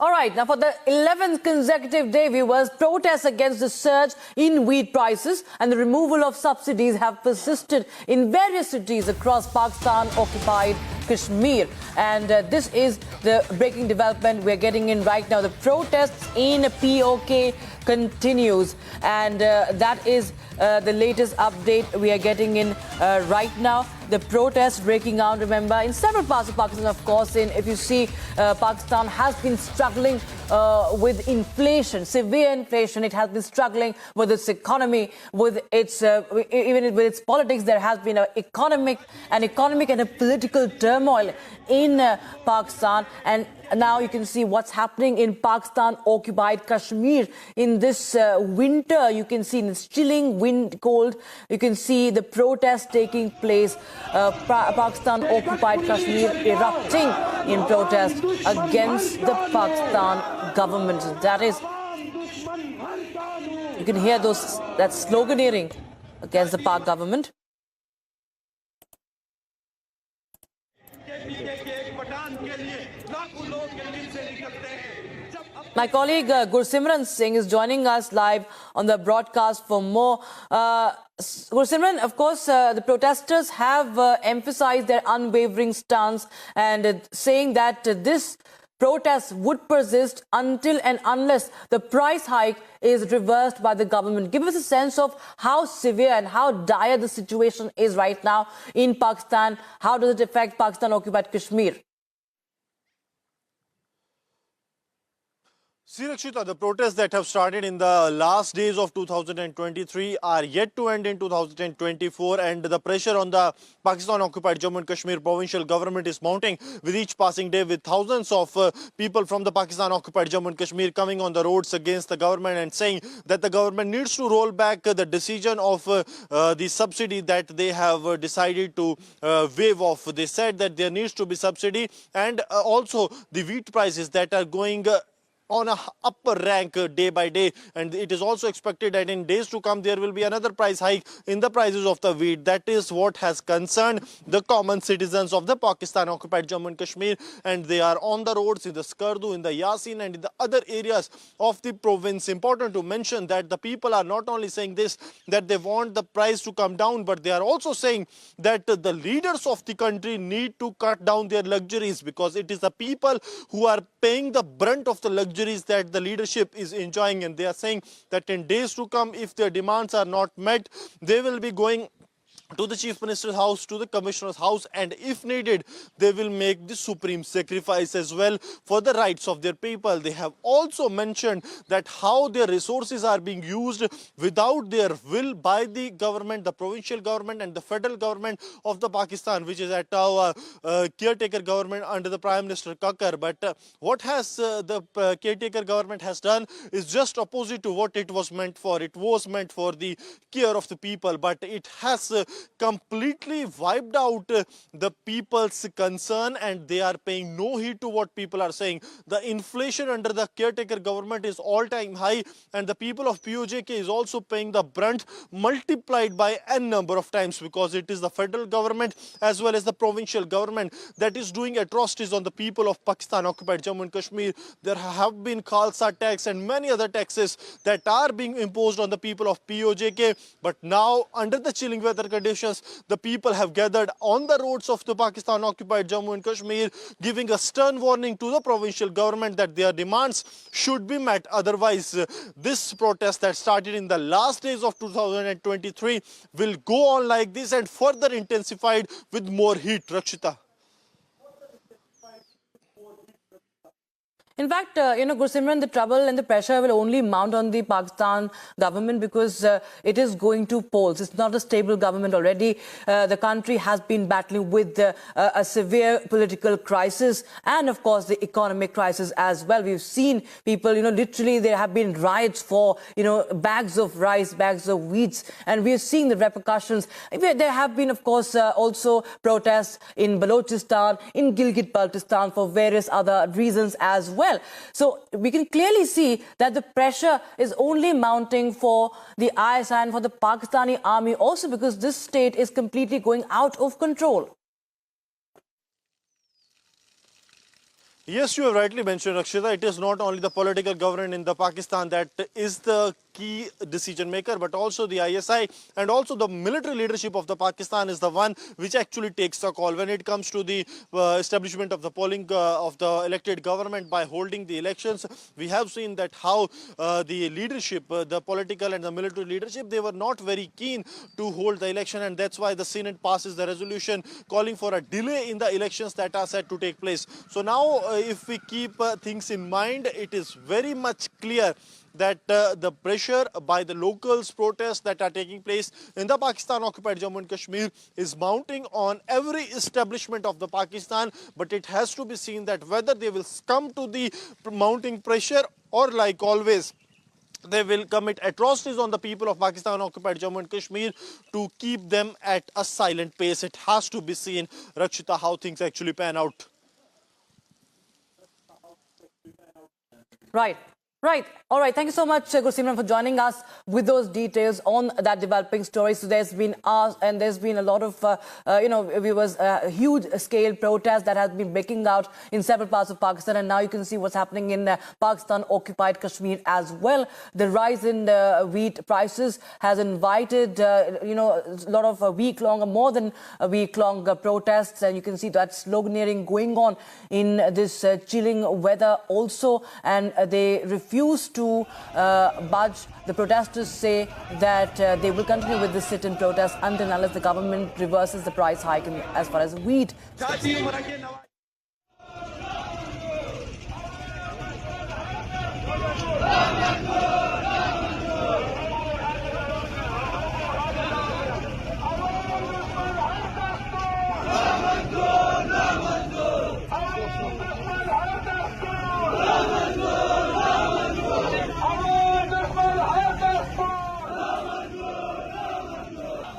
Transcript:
All right, now for the 11th consecutive day, viewers, protests against the surge in wheat prices and the removal of subsidies have persisted in various cities across Pakistan-occupied Kashmir. And this is the breaking development we're getting in right now. The protests in PoK continues, and that is the latest update we are getting in right now. The protests breaking out, remember, in several parts of Pakistan, of course. If you see, Pakistan has been struggling with inflation, severe inflation. It has been struggling with its economy, with its even with its politics. There has been an economic and a political turmoil in Pakistan, and now you can see what's happening in Pakistan-occupied Kashmir in this winter. You can see in this chilling wind, cold. You can see the protests taking place. Pakistan-occupied Kashmir erupting in protest against the Pakistan government. That is, you can hear that sloganeering against the Pak government. My colleague Gursimran Singh is joining us live on the broadcast for more. Gursimran, of course, the protesters have emphasized their unwavering stance and saying that this protest would persist until and unless the price hike is reversed by the government. Give us a sense of how severe and how dire the situation is right now in Pakistan. How does it affect Pakistan-occupied Kashmir? See, Rakshita, the protests that have started in the last days of 2023 are yet to end in 2024, and the pressure on the Pakistan-occupied Jammu and Kashmir provincial government is mounting with each passing day, with thousands of people from the Pakistan-occupied Jammu and Kashmir coming on the roads against the government and saying that the government needs to roll back the decision of the subsidy that they have decided to waive off. They said that there needs to be subsidy, and also the wheat prices that are going on a upper rank day by day, and it is also expected that in days to come there will be another price hike in the prices of the wheat. That is what has concerned the common citizens of the Pakistan occupied Jammu and Kashmir, and they are on the roads in the Skardu, in the Yasin and in the other areas of the province. Important to mention that the people are not only saying this, that they want the price to come down, but they are also saying that the leaders of the country need to cut down their luxuries, because it is the people who are paying the brunt of the luxuries that the leadership is enjoying, and they are saying that in days to come, if their demands are not met, they will be going to the Chief Minister's house, to the Commissioner's house, and if needed, they will make the supreme sacrifice as well for the rights of their people. They have also mentioned that how their resources are being used without their will by the government, the provincial government and the federal government of the Pakistan, which is at our caretaker government under the Prime Minister Kakar. But what has the caretaker government has done is just opposite to what it was meant for. It was meant for the care of the people, but it has completely wiped out the people's concern, and they are paying no heed to what people are saying. The inflation under the caretaker government is all-time high, and the people of POJK is also paying the brunt, multiplied by n number of times, because it is the federal government as well as the provincial government that is doing atrocities on the people of Pakistan occupied Jammu and Kashmir. There have been Khalsa tax and many other taxes that are being imposed on the people of POJK, but now under the chilling weather conditions, the people have gathered on the roads of the Pakistan-occupied Jammu and Kashmir, giving a stern warning to the provincial government that their demands should be met. Otherwise, this protest that started in the last days of 2023 will go on like this and further intensified with more heat. Rakshita. In fact, Gursimran, the trouble and the pressure will only mount on the Pakistan government because it is going to polls. It's not a stable government already. The country has been battling with a severe political crisis and, of course, the economic crisis as well. We've seen people, literally there have been riots for, bags of rice, bags of wheat, and we're seeing the repercussions. There have been, of course, also protests in Balochistan, in Gilgit-Baltistan for various other reasons as well. So we can clearly see that the pressure is only mounting for the ISI and for the Pakistani army also, because this state is completely going out of control. Yes, you have rightly mentioned, Akshita. It is not only the political government in the Pakistan that is the key decision maker, but also the ISI and also the military leadership of the Pakistan is the one which actually takes the call when it comes to the establishment of the polling of the elected government by holding the elections. We have seen that how the leadership, the political and the military leadership, they were not very keen to hold the election, and that's why the Senate passes the resolution calling for a delay in the elections that are set to take place. So now if we keep things in mind, it is very much clear that the pressure by the locals protests that are taking place in the Pakistan occupied Jammu and Kashmir is mounting on every establishment of the Pakistan, but it has to be seen that whether they will succumb to the mounting pressure or, like always, they will commit atrocities on the people of Pakistan occupied Jammu and Kashmir to keep them at a silent pace. It has to be seen, Rakshita, how things actually pan out. Right. Right. All right. Thank you so much, Gursimran, for joining us with those details on that developing story. So there's been there's been a lot of, viewers, huge scale protests that has been breaking out in several parts of Pakistan. And now you can see what's happening in Pakistan occupied Kashmir as well. The rise in wheat prices has invited, a lot of more than a week-long protests. And you can see that sloganeering going on in this chilling weather also. And they refuse to budge. The protesters say that they will continue with the sit-in protest until unless the government reverses the price hike as far as wheat.